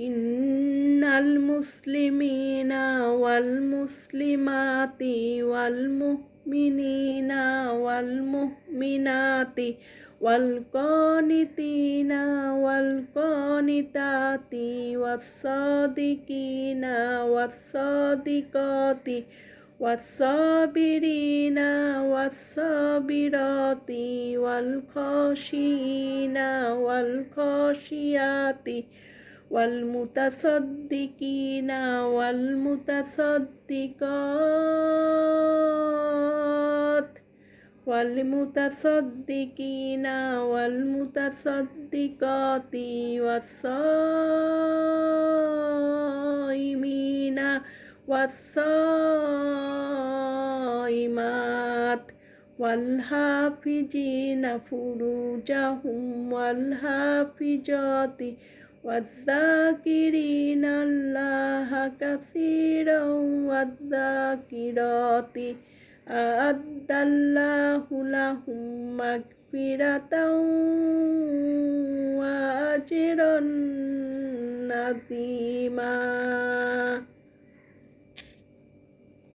ইন্নাল মুসলিমিনা ওয়াল মুসলিমাতি ওয়াল মুমিনিনা ওয়াল মুমিনাতি ওয়াল কানিতিনা ওয়াল কানিতাতি ওয়াস-সাদিকিনা ওয়াস-সাদিকাতি ওয়াস-সাবিরিনা ওয়াস-সাবিরাতি ওয়াল খাশিয়িনা ওয়াল খাশিয়াতি والمتصدقين والمتصدقات والمتصدقين والمتصدقات والصائمين والصائمات والحافظين فروجهم والحافظات والذاكرين الله كثيرا والذاكرات أعد الله لهم مغفرة وأجرا عظيما.